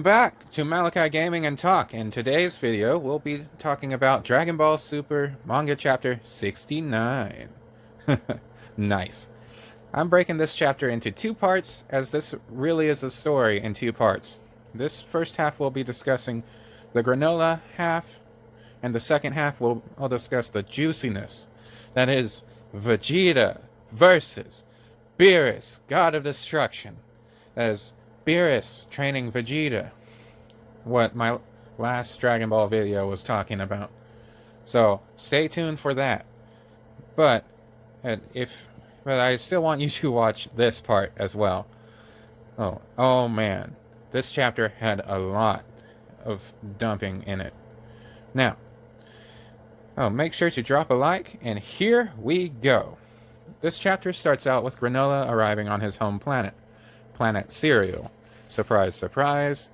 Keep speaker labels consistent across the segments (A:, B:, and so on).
A: Back to Malachi Gaming and Talk. In today's video, we'll be talking about Dragon Ball Super Manga Chapter 69. Nice. I'm breaking this chapter into two parts, as this really is a story in two parts. This first half we'll be discussing the granola half, and the second half I'll discuss the juiciness. That is, Vegeta versus Beerus, God of Destruction. That is, Beerus training Vegeta. What my last Dragon Ball video was talking about. So stay tuned for that. But I still want you to watch this part as well. Oh man, this chapter had a lot of dumping in it. Now, make sure to drop a like, and here we go. This chapter starts out with Granola arriving on his home planet, Planet Cereal. Surprise, surprise,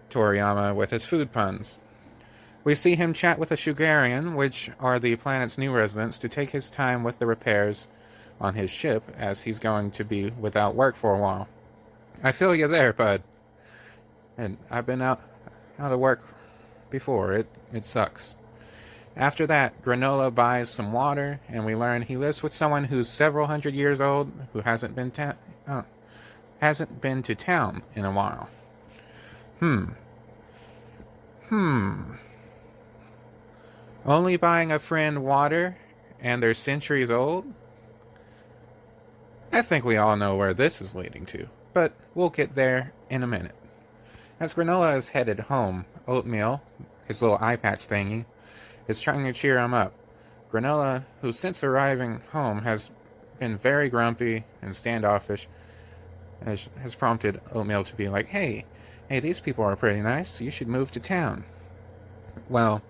A: Toriyama with his food puns. We see him chat with a Sugarian, which are the planet's new residents, to take his time with the repairs on his ship, as he's going to be without work for a while. I feel you there, bud. And I've been out of work before. It sucks. After that, Granola buys some water, and we learn he lives with someone who's several hundred years old, who hasn't been to town in a while. Only buying a friend water, and they're centuries old? I think we all know where this is leading to, but we'll get there in a minute. As Granola is headed home, Oatmeal, his little eyepatch thingy, is trying to cheer him up. Granola, who since arriving home has been very grumpy and standoffish, has prompted Oatmeal to be like, hey, these people are pretty nice, you should move to town. Well,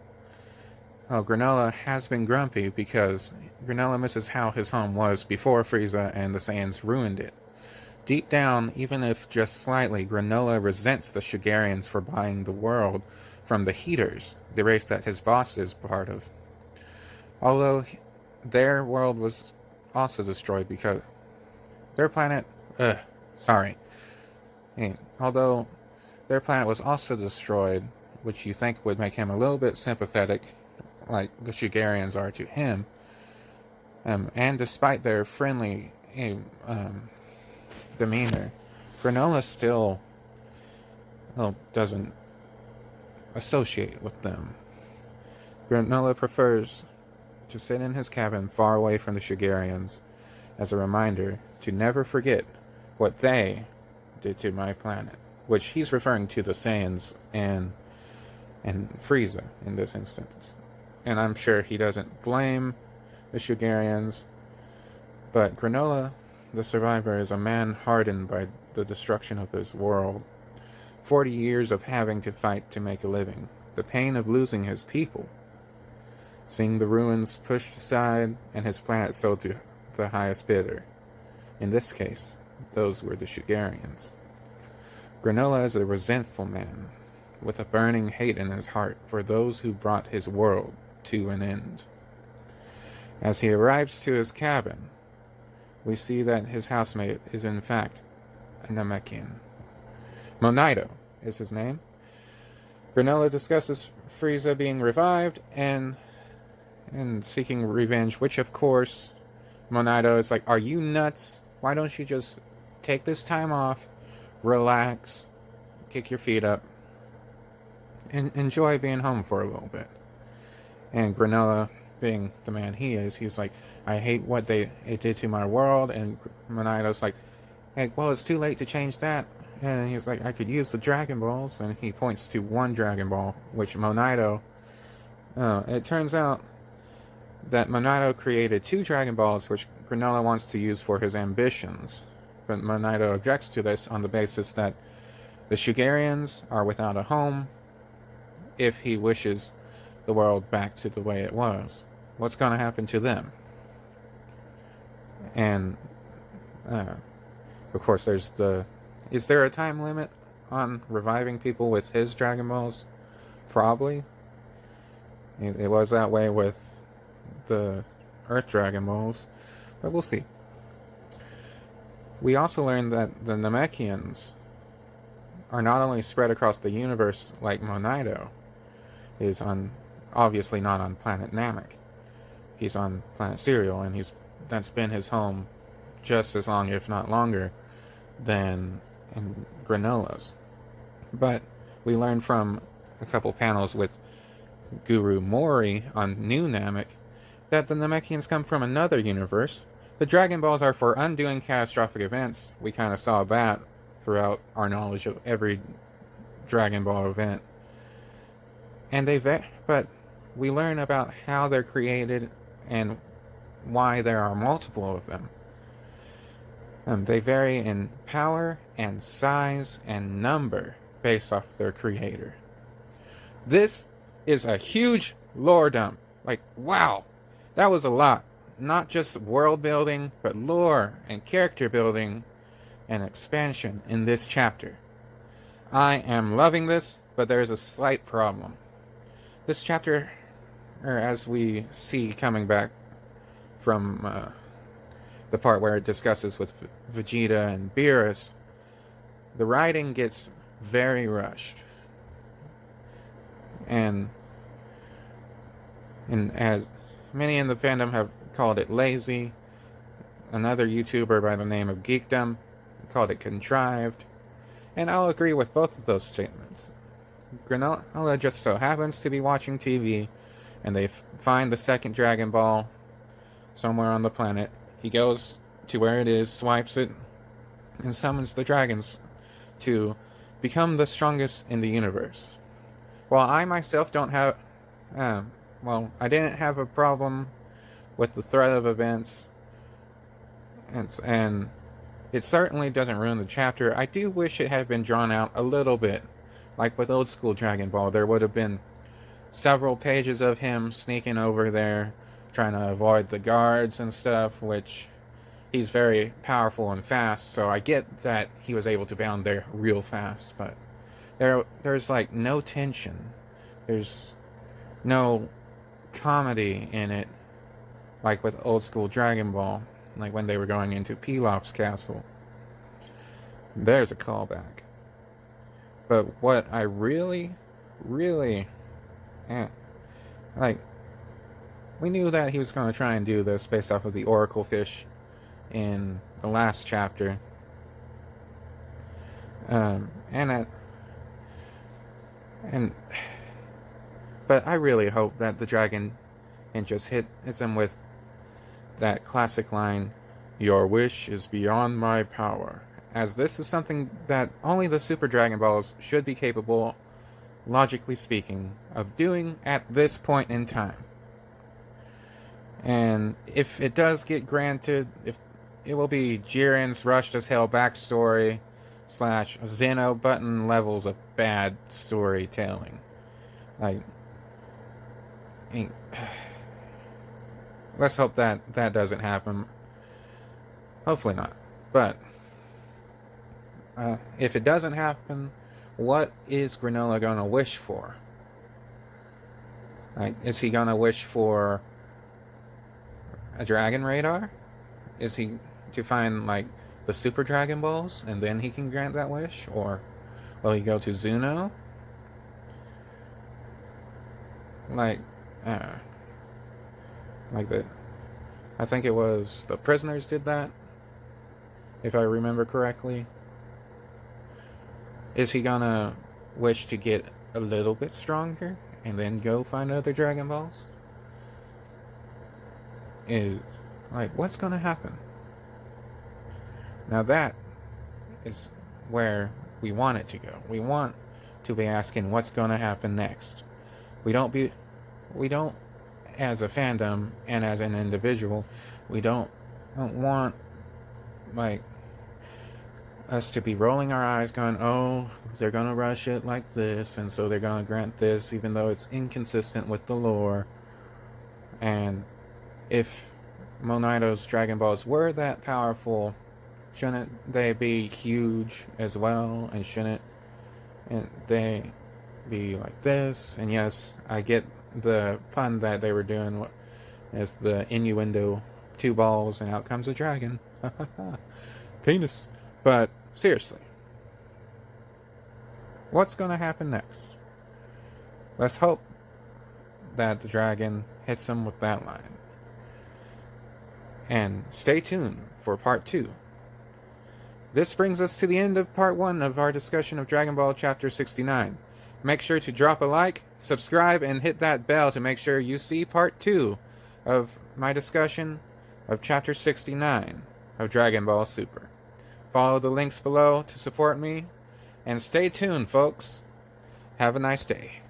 A: Granola has been grumpy because Granola misses how his home was before Frieza and the Saiyans ruined it. Deep down, even if just slightly, Granola resents the Sugarians for buying the world from the Heaters, the race that his boss is part of. Although their world was also destroyed because their planet... Although their planet was also destroyed, which you think would make him a little bit sympathetic, like the Sugarians are to him, and despite their friendly demeanor, Granola still doesn't associate with them. Granola prefers to sit in his cabin far away from the Sugarians as a reminder to never forget what they did to my planet, which he's referring to the Saiyans and Frieza in this instance. And I'm sure he doesn't blame the Sugarians, but Granola, the survivor, is a man hardened by the destruction of his world. 40 years of having to fight to make a living. The pain of losing his people. Seeing the ruins pushed aside and his planet sold to the highest bidder. In this case, those were the Sugarians. Granola is a resentful man, with a burning hate in his heart for those who brought his world to an end. As he arrives to his cabin, we see that his housemate is in fact a Namekian. Monito is his name. Granola discusses Frieza being revived and seeking revenge, which of course Monito is like, are you nuts? Why don't you just take this time off, relax, kick your feet up, and enjoy being home for a little bit? And Granola, being the man he is, he's like, I hate what it did to my world. And Monito's like, hey, well, it's too late to change that. And he's like, I could use the Dragon Balls. And he points to one Dragon Ball, which Monito... it turns out that Monito created two Dragon Balls, which Granola wants to use for his ambitions. But Monito objects to this on the basis that the Sugarians are without a home if he wishes the world back to the way it was. What's going to happen to them? And, of course, there's the... Is there a time limit on reviving people with his Dragon Balls? Probably. It was that way with the Earth Dragon Balls, but we'll see. We also learned that the Namekians are not only spread across the universe like Monaido is on, obviously not on planet Namek. He's on planet Serial, and that's been his home just as long, if not longer, than in Granola's. But we learned from a couple panels with Guru Mori on New Namek that the Namekians come from another universe. The Dragon Balls are for undoing catastrophic events. We kind of saw that throughout our knowledge of every Dragon Ball event. And but we learn about how they're created and why there are multiple of them. They vary in power and size and number based off their creator. This is a huge lore dump. Like, wow, that was a lot. Not just world building, but lore and character building and expansion in this chapter. I am loving this, but there's a slight problem. This chapter, or as we see coming back from the part where it discusses with Vegeta and Beerus, the writing gets very rushed. And as many in the fandom have called it lazy, another YouTuber by the name of Geekdom called it contrived, and I'll agree with both of those statements. Granola just so happens to be watching TV, and they find the second Dragon Ball somewhere on the planet. He goes to where it is, swipes it, and summons the dragons to become the strongest in the universe. While I myself don't have... I didn't have a problem with the thread of events, and it certainly doesn't ruin the chapter. I do wish it had been drawn out a little bit. Like with old school Dragon Ball, there would have been several pages of him sneaking over there, trying to avoid the guards and stuff, which he's very powerful and fast, so I get that he was able to bound there real fast, but there's like no tension. There's no comedy in it, like with old school Dragon Ball, like when they were going into Pilaf's castle. There's a callback. But what I really, like, we knew that he was going to try and do this based off of the Oracle Fish in the last chapter. But I really hope that the dragon just hits him with that classic line, "Your wish is beyond my power," as this is something that only the Super Dragon Balls should be capable, logically speaking, of doing at this point in time. And if it does get granted, if it will be Jiren's rushed as hell backstory / Zeno button levels of bad storytelling. Like, let's hope that doesn't happen. Hopefully not. But if it doesn't happen, what is Granola gonna wish for? Like, is he gonna wish for a dragon radar? Is he to find like the Super Dragon Balls and then he can grant that wish? Or will he go to Zuno? Like I think it was the prisoners did that, if I remember correctly. Is he gonna wish to get a little bit stronger and then go find other Dragon Balls? Is, like, what's gonna happen? Now that is where we want it to go. We want to be asking what's gonna happen next. We don't, as a fandom and as an individual, we don't want, like, us to be rolling our eyes going, oh, they're gonna rush it like this, and so they're gonna grant this, even though it's inconsistent with the lore. And if Monaido's Dragon Balls were that powerful, shouldn't they be huge as well? And shouldn't they be like this? And yes, I get the pun that they were doing as the innuendo, 2 balls and out comes a dragon. Penis. But seriously, What's going to happen next? Let's hope that the dragon hits him with that line. And stay tuned for part 2. This brings us to the end of part 1 of our discussion of Dragon Ball Chapter 69. Make sure to drop a like, subscribe, and hit that bell to make sure you see part 2 of my discussion of Chapter 69 of Dragon Ball Super. Follow the links below to support me, and stay tuned, folks. Have a nice day.